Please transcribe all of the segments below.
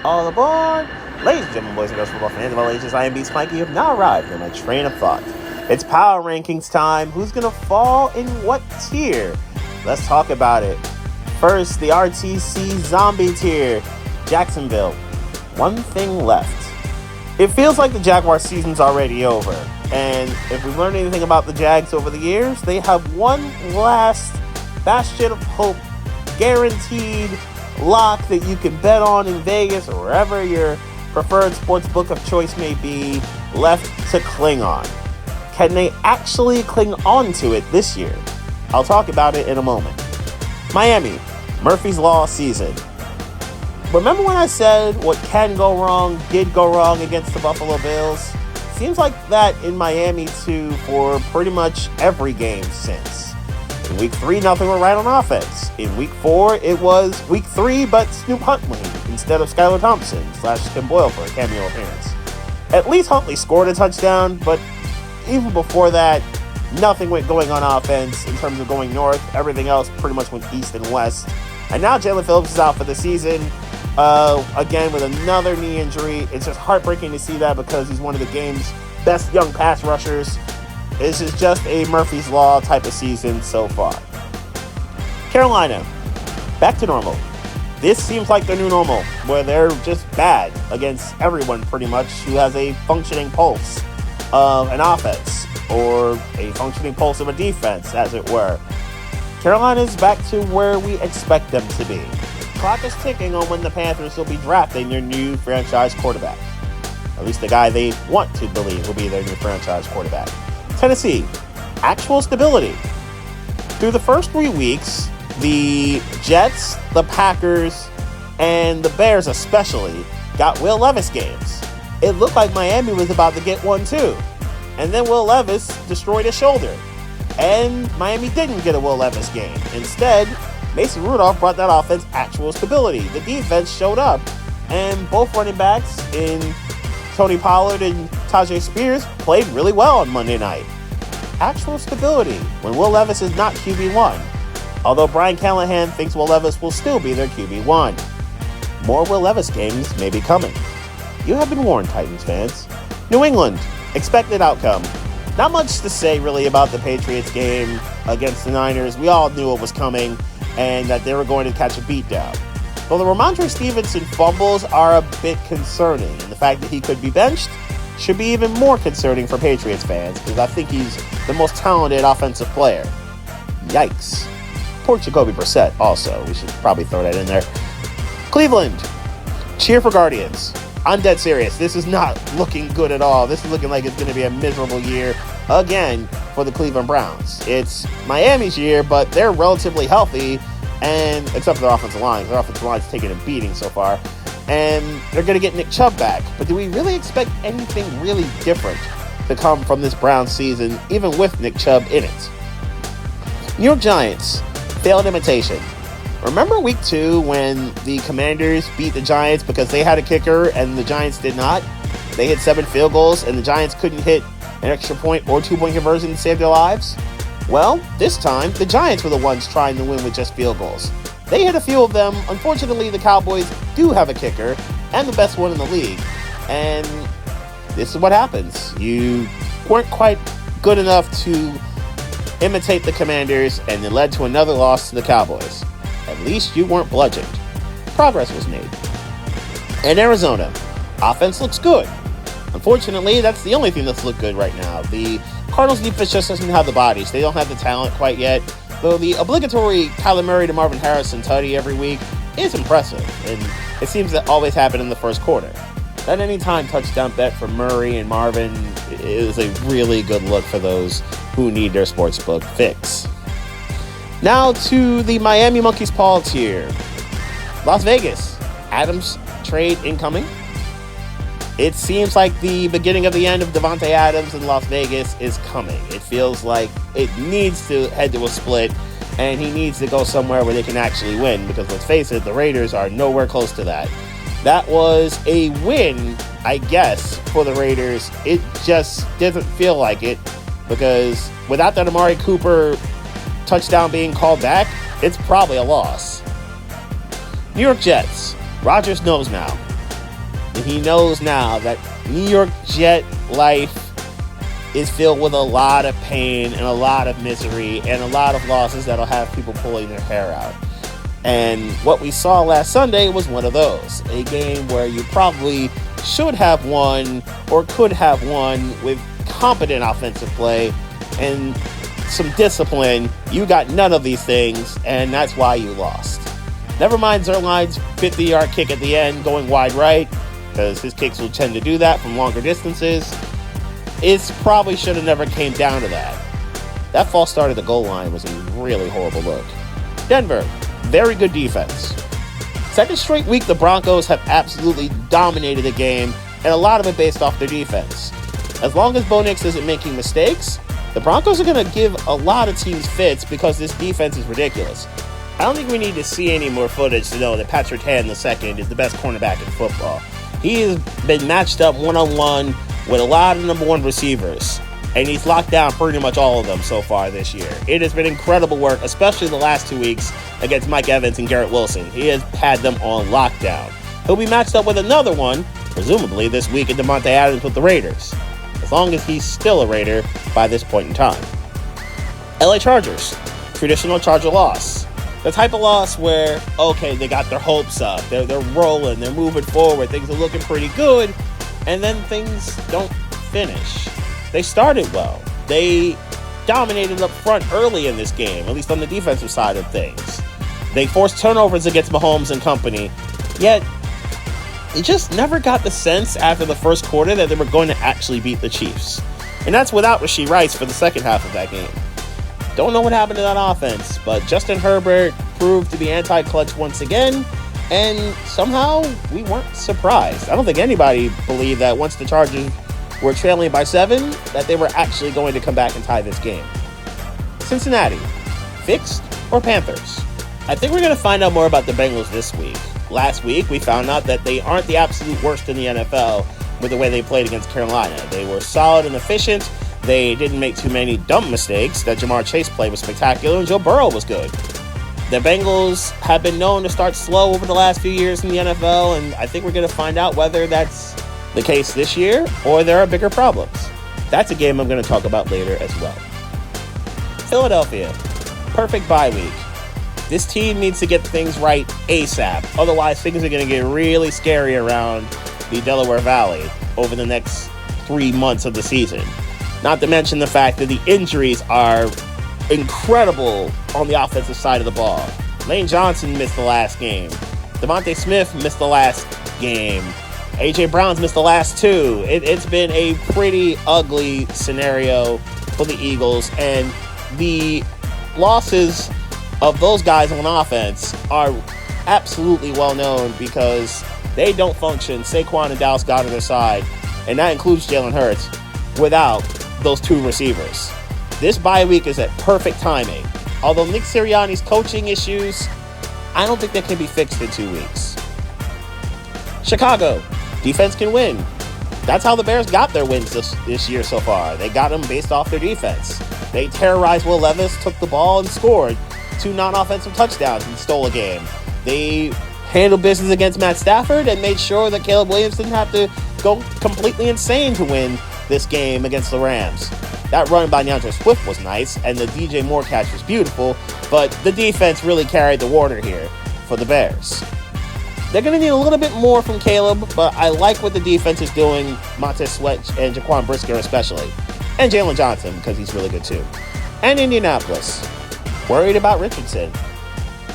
All aboard! Ladies and gentlemen, boys and girls, football fans of all ages, I am Beast Mikey. Have now arrived in my train of thought. It's power rankings time. Who's going to fall in what tier? Let's talk about it. First, the RTC Zombie Tier. Jacksonville. One thing left. It feels like the Jaguar season's already over. And if we've learned anything about the Jags over the years, they have one last bastion of hope, guaranteed lock that you can bet on in Vegas or wherever your preferred sports book of choice may be, left to cling on. Can they actually cling on to it this year? I'll talk about it in a moment. Miami, Murphy's Law season. Remember when I said what can go wrong did go wrong against the Buffalo Bills? Seems like that in Miami too for pretty much every game since. In week 3, nothing went right on offense. In week 4, it was week 3, but Snoop Huntley instead of Skylar Thompson / Tim Boyle for a cameo appearance. At least Huntley scored a touchdown, but even before that, nothing went going on offense in terms of going north. Everything else pretty much went east and west. And now Jalen Phillips is out for the season, again with another knee injury. It's just heartbreaking to see that because he's one of the game's best young pass rushers. This is just a Murphy's Law type of season so far. Carolina, back to normal. This seems like their new normal, where they're just bad against everyone pretty much who has a functioning pulse of an offense or a functioning pulse of a defense, as it were. Carolina's back to where we expect them to be. Clock is ticking on when the Panthers will be drafting their new franchise quarterback. At least the guy they want to believe will be their new franchise quarterback. Tennessee, actual stability. Through the first 3 weeks, the Jets, the Packers, and the Bears especially got Will Levis games. It looked like Miami was about to get one too. And then Will Levis destroyed his shoulder. And Miami didn't get a Will Levis game. Instead, Mason Rudolph brought that offense actual stability. The defense showed up. And both running backs in Tony Pollard and Tajay Spears played really well on Monday night. Actual stability when Will Levis is not QB1. Although Brian Callahan thinks Will Levis will still be their QB1. More Will Levis games may be coming. You have been warned, Titans fans. New England, expected outcome. Not much to say really about the Patriots game against the Niners. We all knew it was coming and that they were going to catch a beatdown. Though the Ramondre Stevenson fumbles are a bit concerning, and the fact that he could be benched should be even more concerning for Patriots fans because I think he's the most talented offensive player. Yikes. Poor Jacoby Brissett also. We should probably throw that in there. Cleveland, cheer for Guardians. I'm dead serious. This is not looking good at all. This is looking like it's going to be a miserable year again for the Cleveland Browns. It's Miami's year, but they're relatively healthy, and except for their offensive line. Their offensive line's taken a beating so far. And they're going to get Nick Chubb back. But do we really expect anything really different to come from this Browns season, even with Nick Chubb in it? New York Giants, failed imitation. Remember week 2 when the Commanders beat the Giants because they had a kicker and the Giants did not? They hit 7 field goals and the Giants couldn't hit an extra point or 2-point conversion to save their lives? Well, this time, the Giants were the ones trying to win with just field goals. They hit a few of them. Unfortunately, the Cowboys do have a kicker and the best one in the league. And this is what happens. You weren't quite good enough to imitate the Commanders, and it led to another loss to the Cowboys. At least you weren't bludgeoned. Progress was made. And Arizona, offense looks good. Unfortunately, that's the only thing that's looked good right now. The Cardinals defense just doesn't have the bodies. They don't have the talent quite yet. Though the obligatory Kyler Murray to Marvin Harrison tutty every week is impressive, and it seems to always happen in the first quarter. That anytime touchdown bet for Murray and Marvin is a really good look for those who need their sportsbook fix. Now to the Miami Monkey's Paw tier. Las Vegas, Adams trade incoming. It seems like the beginning of the end of Devontae Adams in Las Vegas is coming. It feels like it needs to head to a split, and he needs to go somewhere where they can actually win, because let's face it, the Raiders are nowhere close to that. That was a win, I guess, for the Raiders. It just doesn't feel like it, because without that Amari Cooper touchdown being called back, it's probably a loss. New York Jets. Rodgers knows now. And he knows now that New York Jet life is filled with a lot of pain and a lot of misery and a lot of losses that'll have people pulling their hair out. And what we saw last Sunday was one of those. A game where you probably should have won or could have won with competent offensive play and some discipline. You got none of these things, and that's why you lost. Never mind Zerline's 50-yard kick at the end going wide right, because his kicks will tend to do that from longer distances. It probably should have never came down to that. That false start at the goal line was a really horrible look. Denver, very good defense. Second straight week, the Broncos have absolutely dominated the game, and a lot of it based off their defense. As long as Bo Nix isn't making mistakes, the Broncos are going to give a lot of teams fits because this defense is ridiculous. I don't think we need to see any more footage to know that Patrick Surtain II is the best cornerback in football. He has been matched up one-on-one with a lot of number one receivers, and he's locked down pretty much all of them so far this year. It has been incredible work, especially the last 2 weeks against Mike Evans and Garrett Wilson. He has had them on lockdown. He'll be matched up with another one, presumably this week, at Devontae Adams with the Raiders, as long as he's still a Raider by this point in time. LA Chargers, traditional Charger loss. The type of loss where, okay, they got their hopes up, they're rolling, they're moving forward, things are looking pretty good, and then things don't finish. They started well. They dominated up front early in this game, at least on the defensive side of things. They forced turnovers against Mahomes and company, yet they just never got the sense after the first quarter that they were going to actually beat the Chiefs. And that's without Rashee Rice for the second half of that game. Don't know what happened to that offense, but Justin Herbert proved to be anti-clutch once again, and somehow we weren't surprised. I don't think anybody believed that once the Chargers were trailing by 7, that they were actually going to come back and tie this game. Cincinnati, fixed or Panthers? I think we're going to find out more about the Bengals this week. Last week, we found out that they aren't the absolute worst in the NFL with the way they played against Carolina. They were solid and efficient. They didn't make too many dumb mistakes. That Jamar Chase play was spectacular, and Joe Burrow was good. The Bengals have been known to start slow over the last few years in the NFL, and I think we're going to find out whether that's the case this year or there are bigger problems. That's a game I'm going to talk about later as well. Philadelphia, perfect bye week. This team needs to get things right ASAP. Otherwise, things are going to get really scary around the Delaware Valley over the next 3 months of the season. Not to mention the fact that the injuries are incredible on the offensive side of the ball. Lane Johnson missed the last game. Devontae Smith missed the last game. A.J. Brown's missed the last 2. It's been a pretty ugly scenario for the Eagles, and the losses of those guys on offense are absolutely well known because they don't function. Saquon and Dallas Goedert on their side, and that includes Jalen Hurts, without those 2 receivers. This bye week is at perfect timing. Although Nick Sirianni's coaching issues, I don't think they can be fixed in 2 weeks. Chicago, defense can win. That's how the Bears got their wins this year so far. They got them based off their defense. They terrorized Will Levis, took the ball and scored 2 non-offensive touchdowns and stole a game. They handled business against Matt Stafford and made sure that Caleb Williams didn't have to go completely insane to win this game against the Rams. That run by DeAndre Swift was nice, and the DJ Moore catch was beautiful, but the defense really carried the water here for the Bears. They're going to need a little bit more from Caleb, but I like what the defense is doing, Montez Sweat and Jaquan Brisker especially, and Jalen Johnson because he's really good too. And Indianapolis, worried about Richardson.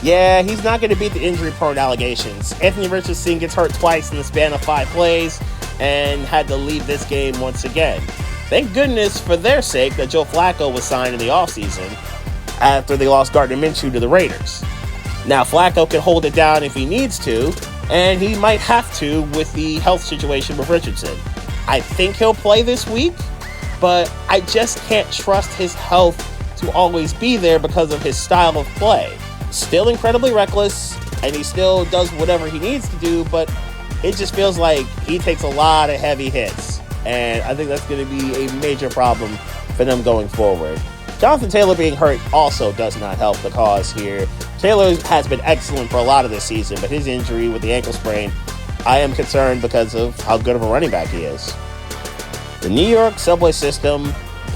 Yeah, he's not going to beat the injury-prone allegations. Anthony Richardson gets hurt twice in the span of 5 plays and had to leave this game once again. Thank goodness for their sake that Joe Flacco was signed in the offseason after they lost Gardner Minshew to the Raiders. Now, Flacco can hold it down if he needs to, and he might have to with the health situation with Richardson. I think he'll play this week, but I just can't trust his health to always be there because of his style of play. Still incredibly reckless, and he still does whatever he needs to do, but it just feels like he takes a lot of heavy hits, and I think that's going to be a major problem for them going forward. Jonathan Taylor being hurt also does not help the cause here. Taylor has been excellent for a lot of this season, but his injury with the ankle sprain I am concerned because of how good of a running back he is. The New York subway system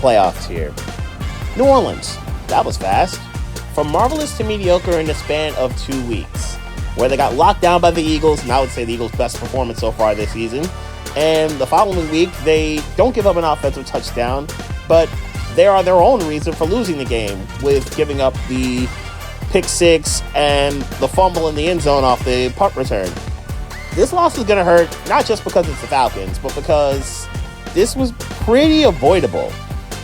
playoff tier. New Orleans, that was fast. From marvelous to mediocre in the span of 2 weeks, where they got locked down by the Eagles, and I would say the Eagles' best performance so far this season. And the following week, they don't give up an offensive touchdown, but they are their own reason for losing the game with giving up the pick six and the fumble in the end zone off the punt return. This loss is going to hurt, not just because it's the Falcons, but because this was pretty avoidable.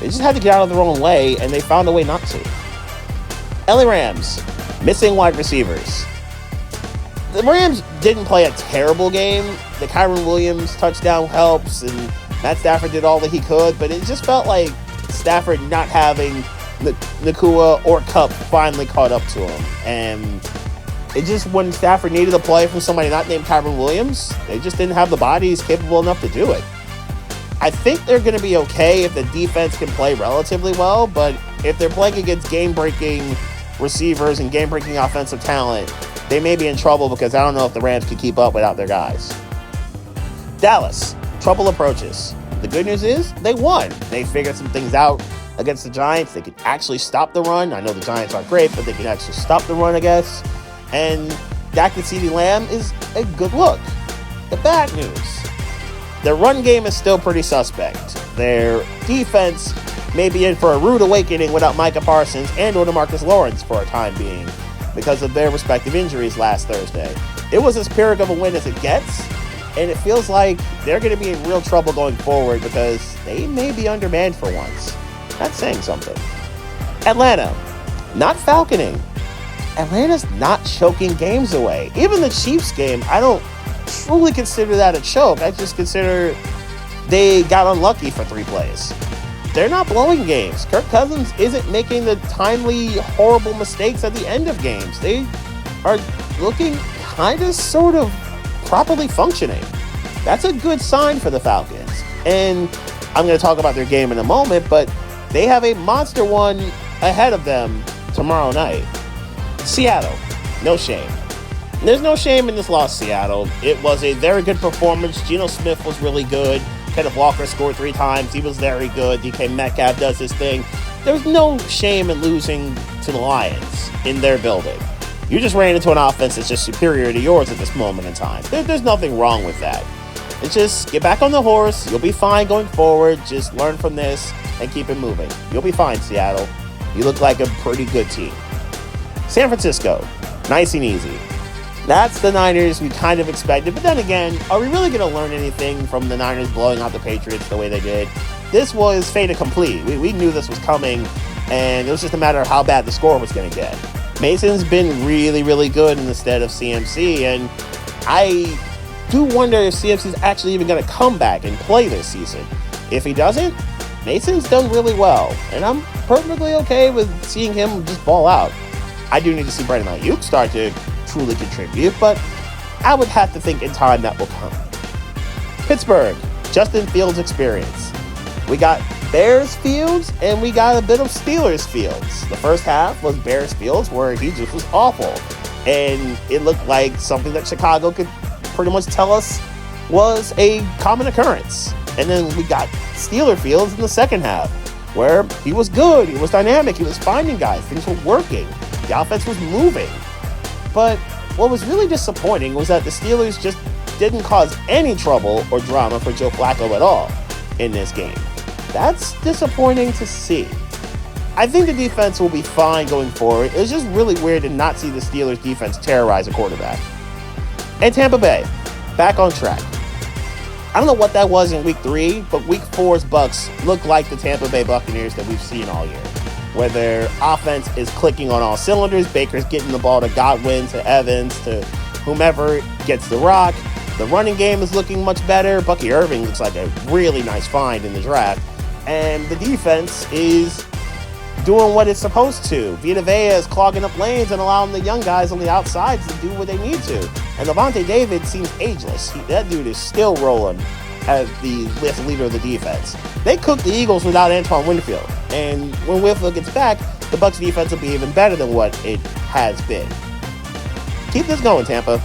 They just had to get out of their own way, and they found a way not to. LA Rams, missing wide receivers. The Rams didn't play a terrible game. The Kyren Williams touchdown helps, and Matt Stafford did all that he could, but it just felt like Stafford not having Nakua or Kupp finally caught up to him. And it just, when Stafford needed a play from somebody not named Kyren Williams, they just didn't have the bodies capable enough to do it. I think they're going to be okay if the defense can play relatively well, but if they're playing against game-breaking receivers and game-breaking offensive talent, they may be in trouble because I don't know if the Rams can keep up without their guys. Dallas, trouble approaches. The good news is they won. They figured some things out against the Giants. They could actually stop the run. I know the Giants aren't great, but they can actually stop the run, I guess. And Dak and CeeDee Lamb is a good look. The bad news, their run game is still pretty suspect. Their defense may be in for a rude awakening without Micah Parsons and or DeMarcus Lawrence for a time being because of their respective injuries last Thursday. It was as pyrrhic of a win as it gets, and it feels like they're going to be in real trouble going forward because they may be undermanned for once. That's saying something. Atlanta, not falconing. Atlanta's not choking games away. Even the Chiefs game, I don't truly consider that a choke. I just consider they got unlucky for 3 plays. They're not blowing games. Kirk Cousins isn't making the timely, horrible mistakes at the end of games. They are looking kind of, sort of, properly functioning. That's a good sign for the Falcons. And I'm going to talk about their game in a moment, but they have a monster one ahead of them tomorrow night. Seattle, no shame. There's no shame in this loss, Seattle. It was a very good performance. Geno Smith was really good. Kenneth Walker scored 3 times. He was very good. DK Metcalf does his thing. There's no shame in losing to the Lions in their building. You just ran into an offense that's just superior to yours at this moment in time. There's nothing wrong with that. It's just get back on the horse. You'll be fine going forward. Just learn from this and keep it moving. You'll be fine, Seattle. You look like a pretty good team. San Francisco, nice and easy. That's the Niners we kind of expected. But then again, are we really going to learn anything from the Niners blowing out the Patriots the way they did? This was fait accompli. We knew this was coming, and it was just a matter of how bad the score was going to get. Mason's been really, really good instead of CMC, and I do wonder if CMC's actually even going to come back and play this season. If he doesn't, Mason's done really well, and I'm perfectly okay with seeing him just ball out. I do need to see Brandon Ayuk start to truly contribute, but I would have to think in time that will come. Pittsburgh, Justin Fields experience. We got Bears Fields and we got a bit of Steelers Fields. The first half was Bears Fields where he just was awful, and it looked like something that Chicago could pretty much tell us was a common occurrence. And then we got Steeler Fields in the second half where he was good, he was dynamic, he was finding guys, things were working, the offense was moving. But what was really disappointing was that the Steelers just didn't cause any trouble or drama for Joe Flacco at all in this game. That's disappointing to see. I think the defense will be fine going forward. It's just really weird to not see the Steelers defense terrorize a quarterback. And Tampa Bay, back on track. I don't know what that was in week 3, but week 4's Bucs look like the Tampa Bay Buccaneers that we've seen all year, where their offense is clicking on all cylinders. Baker's getting the ball to Godwin, to Evans, to whomever gets the rock. The running game is looking much better. Bucky Irving looks like a really nice find in the draft. And the defense is doing what it's supposed to. Vita Vea is clogging up lanes and allowing the young guys on the outsides to do what they need to. And Levante David seems ageless. That dude is still rolling as the leader of the defense. They cooked the Eagles without Antoine Winfield. And when Winfield gets back, the Bucs defense will be even better than what it has been. Keep this going, Tampa.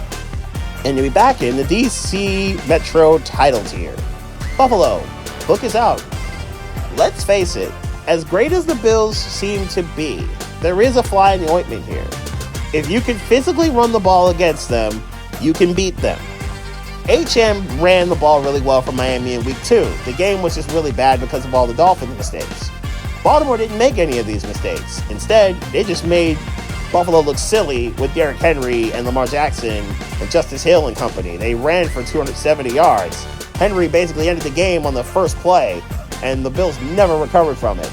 And to be back in the DC Metro title tier. Buffalo, book is out. Let's face it, as great as the Bills seem to be, there is a fly in the ointment here. If you can physically run the ball against them, you can beat them. HM ran the ball really well for Miami in week 2. The game was just really bad because of all the Dolphins mistakes. Baltimore didn't make any of these mistakes. Instead, they just made Buffalo look silly with Derrick Henry and Lamar Jackson and Justice Hill and company. They ran for 270 yards. Henry basically ended the game on the first play, and the Bills never recovered from it.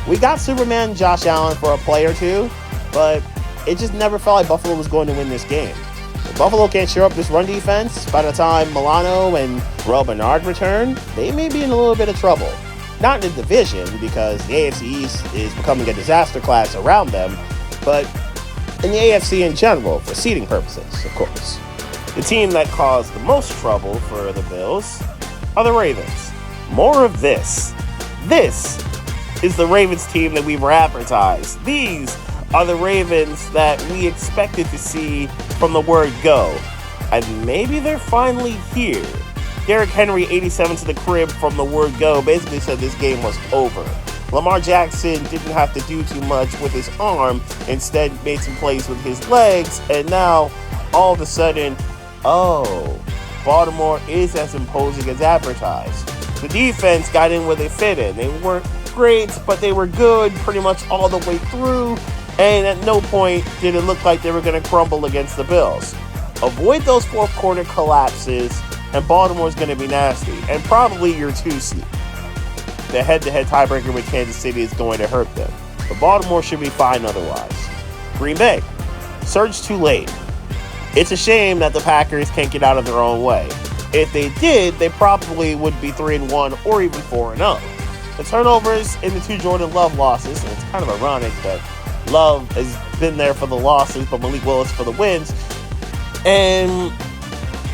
We got Superman Josh Allen for a play or two, but it just never felt like Buffalo was going to win this game. If Buffalo can't shore up this run defense, by the time Milano and Terrell Bernard return, they may be in a little bit of trouble. Not in the division, because the AFC East is becoming a disaster class around them, but in the AFC in general, for seeding purposes, of course. The team that caused the most trouble for the Bills are the Ravens. More of this. This is the Ravens team that we were advertised. These are the Ravens that we expected to see from the word go. And maybe they're finally here. Derrick Henry, 87 to the crib from the word go, basically said this game was over. Lamar Jackson didn't have to do too much with his arm, instead made some plays with his legs, and now, all of a sudden, oh, Baltimore is as imposing as advertised. The defense got in where they fit in. They weren't great, but they were good pretty much all the way through, and at no point did it look like they were going to crumble against the Bills. Avoid those fourth quarter collapses, and Baltimore's going to be nasty, and probably your 2 seed. The head-to-head tiebreaker with Kansas City is going to hurt them, but Baltimore should be fine otherwise. Green Bay, surged too late. It's a shame that the Packers can't get out of their own way. If they did, they probably would be 3-1 or even 4-0. The turnovers in the 2 Jordan Love losses, and it's kind of ironic that Love has been there for the losses, but Malik Willis for the wins. And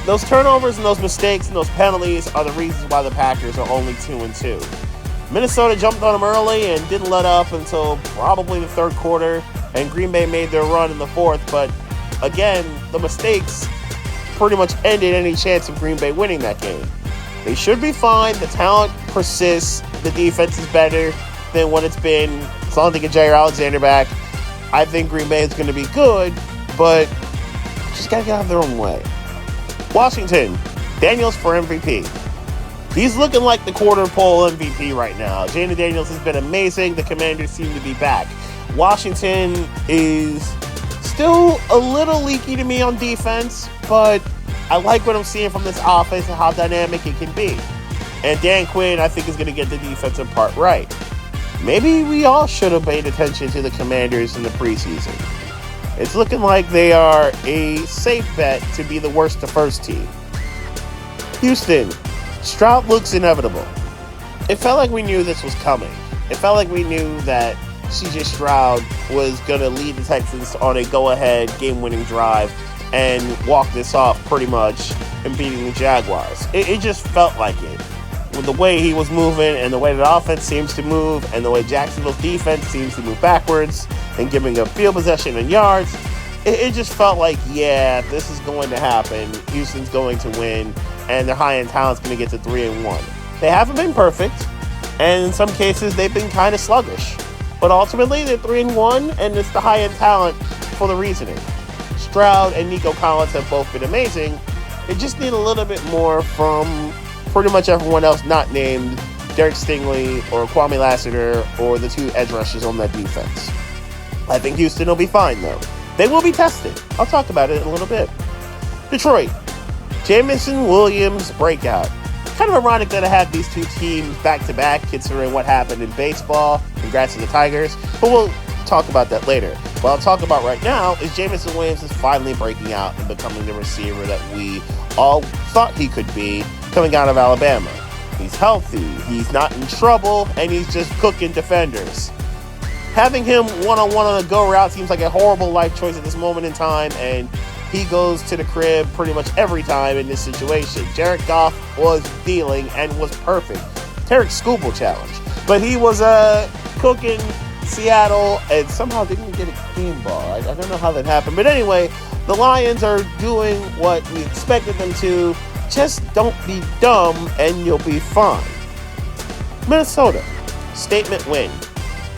those turnovers and those mistakes and those penalties are the reasons why the Packers are only 2-2. Minnesota jumped on them early and didn't let up until probably the third quarter, and Green Bay made their run in the fourth, but again, the mistakes pretty much ended any chance of Green Bay winning that game. They should be fine. The talent persists. The defense is better than what it's been. As long as they get Jair Alexander back, I think Green Bay is going to be good, but just got to get out of their own way. Washington, Daniels for MVP. He's looking like the quarter pole MVP right now. Jayden Daniels has been amazing. The Commanders seem to be back. Washington is still a little leaky to me on defense, but I like what I'm seeing from this offense and how dynamic it can be. And Dan Quinn, I think, is going to get the defensive part right. Maybe we all should have paid attention to the Commanders in the preseason. It's looking like they are a safe bet to be the worst to first team. Houston, Stroud looks inevitable. It felt like we knew this was coming. It felt like we knew that C.J. Stroud was going to lead the Texans on a go-ahead, game-winning drive and walk this off pretty much in beating the Jaguars. It just felt like it. With the way he was moving and the way the offense seems to move and the way Jacksonville's defense seems to move backwards and giving up field possession and yards, it just felt like, yeah, this is going to happen. Houston's going to win, and their high-end talent's going to get to 3-1. They haven't been perfect, and in some cases, they've been kind of sluggish. But ultimately, they're 3-1, and it's the high-end talent for the reasoning. Stroud and Nico Collins have both been amazing. They just need a little bit more from pretty much everyone else not named Derek Stingley or Kwame Lassiter or the 2 edge rushers on that defense. I think Houston will be fine, though. They will be tested. I'll talk about it in a little bit. Detroit, Jamison Williams breakout. Kind of ironic that I had these 2 teams back-to-back, considering what happened in baseball. Congrats to the Tigers. But we'll talk about that later. What I'll talk about right now is Jamison Williams is finally breaking out and becoming the receiver that we all thought he could be coming out of Alabama. He's healthy, he's not in trouble, and he's just cooking defenders. Having him one-on-one on a go route seems like a horrible life choice at this moment in time, and he goes to the crib pretty much every time in this situation. Jared Goff was dealing and was perfect. Tarek Skubal challenge. But he was cooking Seattle and somehow didn't get a game ball. I don't know how that happened. But anyway, The Lions are doing what we expected them to. Just don't be dumb and you'll be fine. Minnesota, statement win.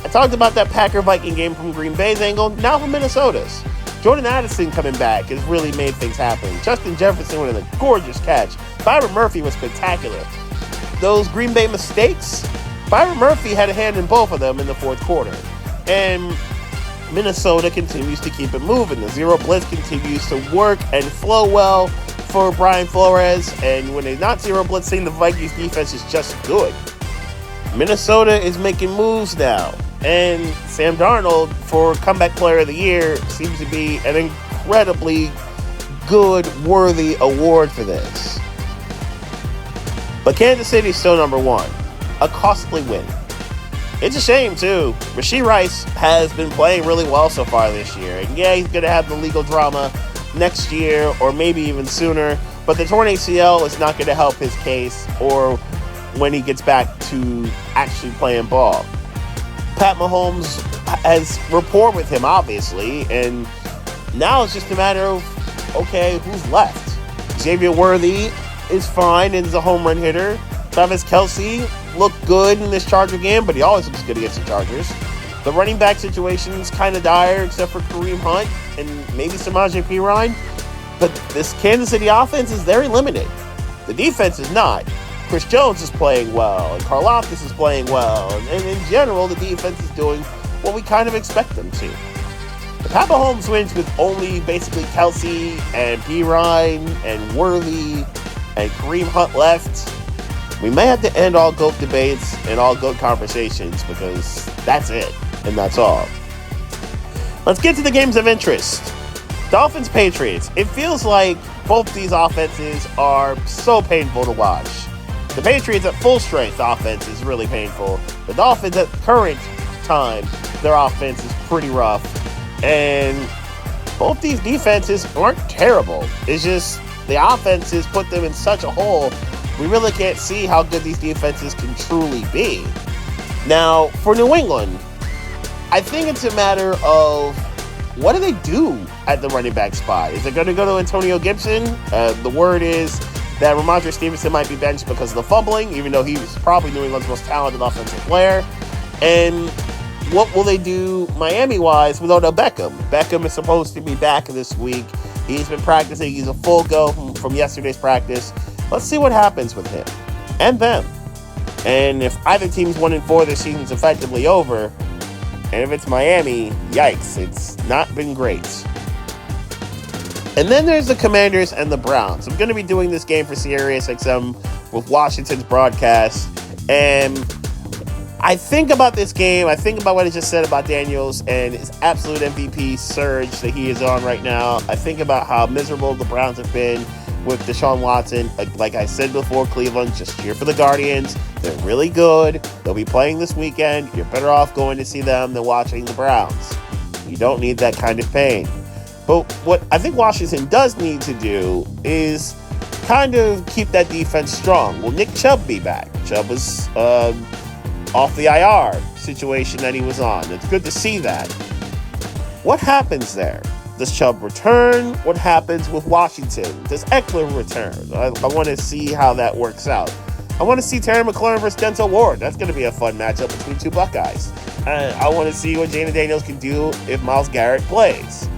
I talked about that Packer-Viking game from Green Bay's angle, now from Minnesota's. Jordan Addison coming back has really made things happen. Justin Jefferson with a gorgeous catch. Byron Murphy was spectacular. Those Green Bay mistakes, Byron Murphy had a hand in both of them in the fourth quarter. And Minnesota continues to keep it moving. The zero blitz continues to work and flow well for Brian Flores. And when they're not zero blitzing, the Vikings defense is just good. Minnesota is making moves now. And Sam Darnold, for Comeback Player of the Year, seems to be an incredibly good, worthy award for this. But Kansas City's still number one. A costly win. It's a shame, too. Rashee Rice has been playing really well so far this year. And yeah, he's going to have the legal drama next year or maybe even sooner. But the torn ACL is not going to help his case or when he gets back to actually playing ball. Pat Mahomes has rapport with him, obviously, and now it's just a matter of, okay, who's left? Xavier Worthy is fine and is a home run hitter. Travis Kelce looked good in this Charger game, but he always looks good against the Chargers. The running back situation is kind of dire, except for Kareem Hunt and maybe Samaje Perine. But this Kansas City offense is very limited. The defense is not. Chris Jones is playing well, and Karlaftis is playing well, and in general, the defense is doing what we kind of expect them to. The Pat Mahomes wins with only basically Kelce and Perine and Worthy and Kareem Hunt left. We may have to end all GOAT debates and all GOAT conversations because that's it, and that's all. Let's get to the games of interest. Dolphins-Patriots. It feels like both these offenses are so painful to watch. The Patriots at full strength offense is really painful. The Dolphins at current time, their offense is pretty rough. And both these defenses aren't terrible. It's just the offenses put them in such a hole, we really can't see how good these defenses can truly be. Now, for New England, I think it's a matter of what do they do at the running back spot? Is it going to go to Antonio Gibson? The word is that Ramondre Stevenson might be benched because of the fumbling, even though he was probably New England's most talented offensive player. And what will they do Miami-wise with Odell Beckham? Beckham is supposed to be back this week. He's been practicing. He's a full go from yesterday's practice. Let's see what happens with him and them. And if either team's 1-4, their season's effectively over. And if it's Miami, yikes, it's not been great. And then there's the Commanders and the Browns. I'm going to be doing this game for SiriusXM with Washington's broadcast. And I think about this game. I think about what I just said about Daniels and his absolute MVP surge that he is on right now. I think about how miserable the Browns have been with Deshaun Watson. Like I said before, Cleveland, just cheer for the Guardians. They're really good. They'll be playing this weekend. You're better off going to see them than watching the Browns. You don't need that kind of pain. But what I think Washington does need to do is kind of keep that defense strong. Will Nick Chubb be back? Chubb was off the IR situation that he was on. It's good to see that. What happens there? Does Chubb return? What happens with Washington? Does Eckler return? I want to see how that works out. I want to see Terry McLaurin versus Denzel Ward. That's going to be a fun matchup between two Buckeyes. I want to see what Jaden Daniels can do if Myles Garrett plays.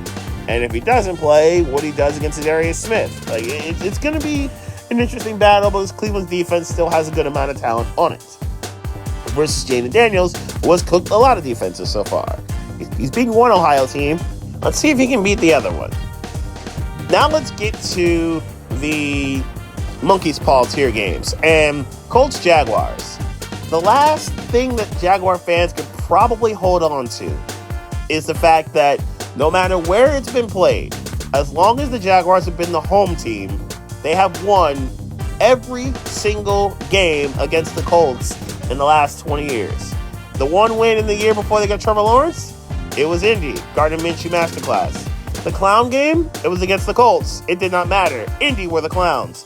And if he doesn't play, what he does against Darius Smith. It's going to be an interesting battle, but this Cleveland's defense still has a good amount of talent on it. Versus Jaden Daniels, who has cooked a lot of defenses so far. He's beaten one Ohio team. Let's see if he can beat the other one. Now let's get to the Monkey's Paw Tier games. And Colts-Jaguars. The last thing that Jaguar fans could probably hold on to is the fact that no matter where it's been played, as long as the Jaguars have been the home team, they have won every single game against the Colts in the last 20 years. The one win in the year before they got Trevor Lawrence, it was Indy, Gardner Minshew Masterclass. The clown game, it was against the Colts. It did not matter. Indy were the clowns.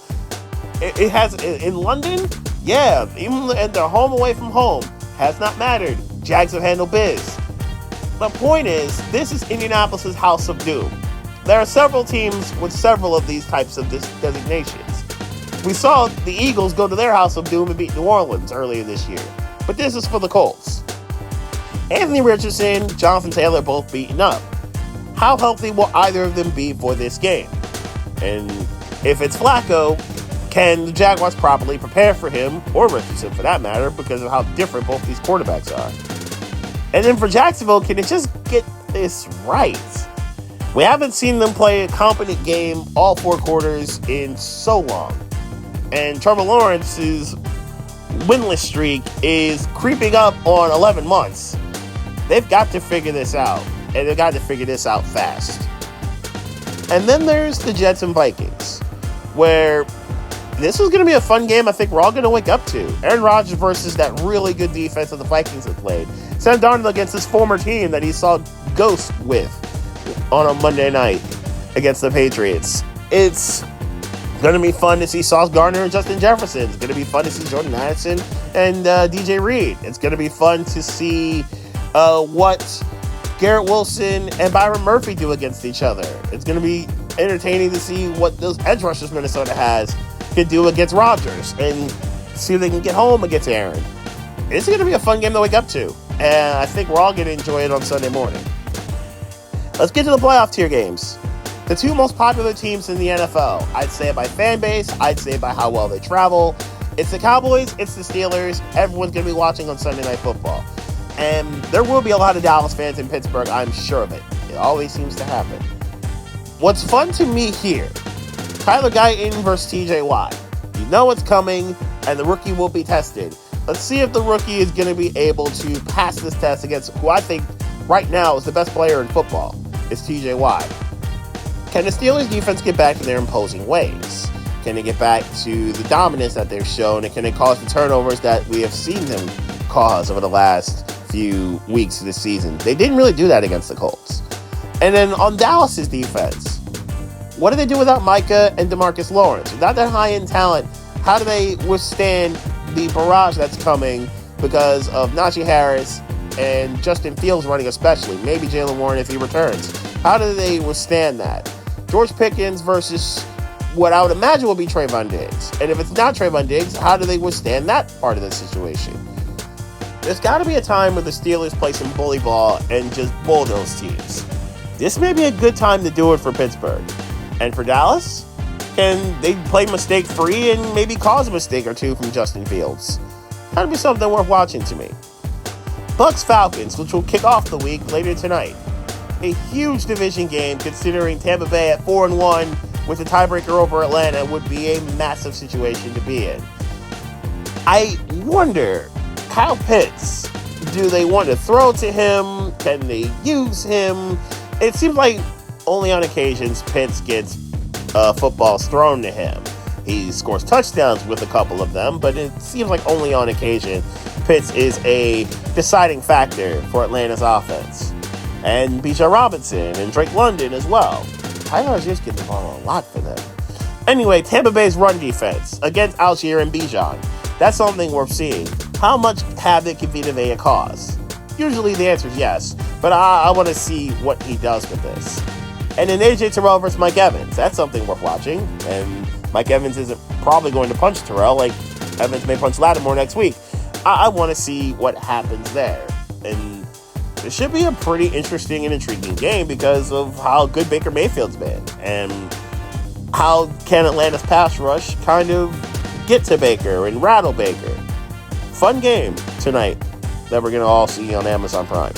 It has, in London, yeah, even at their home away from home, has not mattered. Jags have handled biz. The point is, this is Indianapolis' house of doom. there are several teams with several of these types of designations. We saw the Eagles go to their house of doom and beat New Orleans earlier this year, but this is for the Colts. Anthony Richardson, Jonathan Taylor both beaten up. How healthy will either of them be for this game? And if it's Flacco, can the Jaguars properly prepare for him, or Richardson for that matter, because of how different both these quarterbacks are? And then for Jacksonville, can it just get this right? We haven't seen them play a competent game all 4 quarters in so long. And Trevor Lawrence's winless streak is creeping up on 11 months. They've got to figure this out, and they've got to figure this out fast. And then there's the Jets and Vikings, where this is going to be a fun game I think we're all going to wake up to. Aaron Rodgers versus that really good defense that the Vikings have played. Sam Darnold against his former team that he saw ghosts with on a Monday night against the Patriots. It's going to be fun to see Sauce Gardner and Justin Jefferson. It's going to be fun to see Jordan Addison and DJ Reed. It's going to be fun to see what Garrett Wilson and Byron Murphy do against each other. It's going to be entertaining to see what those edge rushers Minnesota has can do against Rodgers and see if they can get home against Aaron. It's going to be a fun game to wake up to, and I think we're all going to enjoy it on Sunday morning. Let's get to the playoff tier games. The 2 most popular teams in the NFL. I'd say it by fan base. I'd say it by how well they travel. It's the Cowboys. It's the Steelers. Everyone's going to be watching on Sunday Night Football. And there will be a lot of Dallas fans in Pittsburgh, I'm sure of it. It always seems to happen. What's fun to me here, Tyler Guyton versus TJ Watt. You know it's coming, and the rookie will be tested. Let's see if the rookie is going to be able to pass this test against who I think right now is the best player in football. It's TJ Watt. Can the Steelers defense get back to their imposing ways? Can they get back to the dominance that they've shown? And can they cause the turnovers that we have seen them cause over the last few weeks of the season? They didn't really do that against the Colts. And then on Dallas's defense, what do they do without Micah and DeMarcus Lawrence? Without that high-end talent, how do they withstand the barrage that's coming because of Najee Harris and Justin Fields running especially? Maybe Jaylen Warren if he returns. How do they withstand that? George Pickens versus what I would imagine will be Trayvon Diggs. And if it's not Trayvon Diggs, how do they withstand that part of the situation? There's got to be a time where the Steelers play some bully ball and just bulldoze teams. This may be a good time to do it for Pittsburgh. And for Dallas, can they play mistake-free and maybe cause a mistake or two from Justin Fields? That'd be something worth watching to me. Bucs-Falcons, which will kick off the week later tonight. A huge division game considering Tampa Bay at 4-1 with a tiebreaker over Atlanta would be a massive situation to be in. I wonder, Kyle Pitts, do they want to throw to him? Can they use him? It seems like only on occasions Pitts gets footballs thrown to him. He scores touchdowns with a couple of them, but it seems like only on occasion Pitts is a deciding factor for Atlanta's offense. And Bijan Robinson and Drake London as well. Tyler just getting the ball a lot for them. Anyway, Tampa Bay's run defense against Algier and Bijan. That's something worth seeing. How much havoc can Vita Vea cause? Usually the answer is yes, but I want to see what he does with this. And then AJ Terrell versus Mike Evans. That's something worth watching. And Mike Evans isn't probably going to punch Terrell like Evans may punch Lattimore next week. I want to see what happens there. And it should be a pretty interesting and intriguing game because of how good Baker Mayfield's been and how can Atlanta's pass rush kind of get to Baker and rattle Baker. Fun game tonight that we're going to all see on Amazon Prime.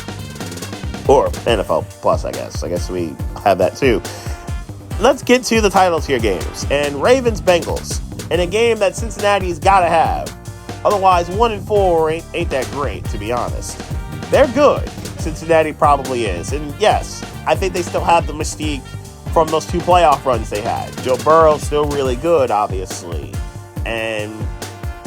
Or NFL Plus, I guess. I guess we have that too. Let's get to the title tier games. And Ravens-Bengals in a game that Cincinnati's got to have. Otherwise, 1-4 ain't that great, to be honest. They're good. Cincinnati probably is. And yes, I think they still have the mystique from those 2 playoff runs they had. Joe Burrow's still really good, obviously. And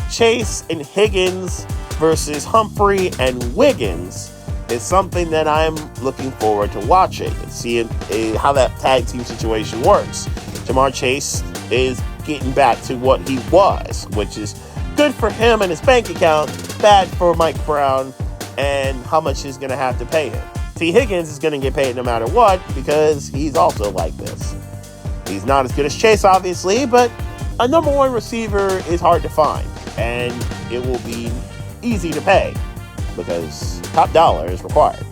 Chase and Higgins versus Humphrey and Wiggins is something that I'm looking forward to watching and seeing how that tag team situation works. Jamar Chase is getting back to what he was, which is good for him and his bank account, bad for Mike Brown and how much he's going to have to pay him. T. Higgins is going to get paid no matter what because he's also like this. He's not as good as Chase, obviously, but a number one receiver is hard to find, and it will be easy to pay because top dollar is required.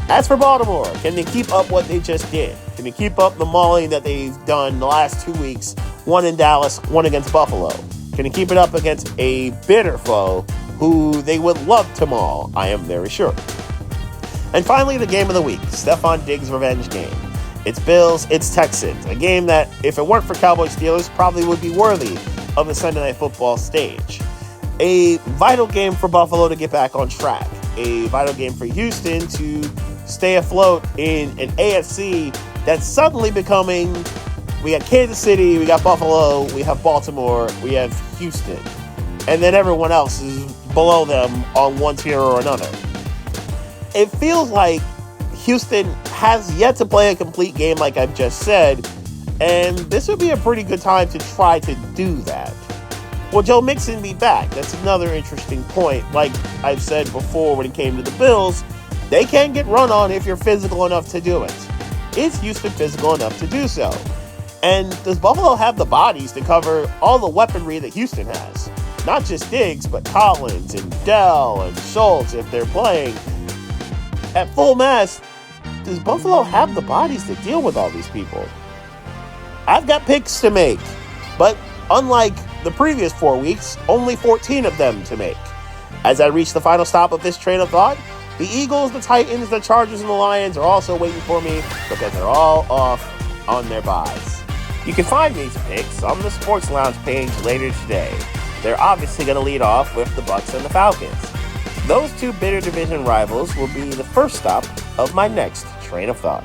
As for Baltimore, can they keep up what they just did? Can they keep up the mauling that they've done the last 2 weeks? One in Dallas, one against Buffalo. Can they keep it up against a bitter foe who they would love to maul? I am very sure. And finally, the game of the week, Stephon Diggs' revenge game. It's Bills, it's Texans, a game that, if it weren't for Cowboys-Steelers, probably would be worthy of the Sunday Night Football stage. A vital game for Buffalo to get back on track. A vital game for Houston to stay afloat in an AFC that's suddenly becoming, we got Kansas City, we got Buffalo, we have Baltimore, we have Houston. And then everyone else is below them on one tier or another. It feels like Houston has yet to play a complete game like I've just said, and this would be a pretty good time to try to do that. Will Joe Mixon be back? That's another interesting point. Like I've said before when it came to the Bills, they can get run on if you're physical enough to do it. Is Houston physical enough to do so? And does Buffalo have the bodies to cover all the weaponry that Houston has? Not just Diggs, but Collins and Dell and Schultz if they're playing. At full mass, does Buffalo have the bodies to deal with all these people? I've got picks to make, but unlike the previous 4 weeks, only 14 of them to make. As I reach the final stop of this train of thought, the Eagles, the Titans, the Chargers, and the Lions are also waiting for me because they're all off on their buys. You can find these picks on the Sports Lounge page later today. They're obviously going to lead off with the Bucs and the Falcons. Those two bitter division rivals will be the first stop of my next train of thought.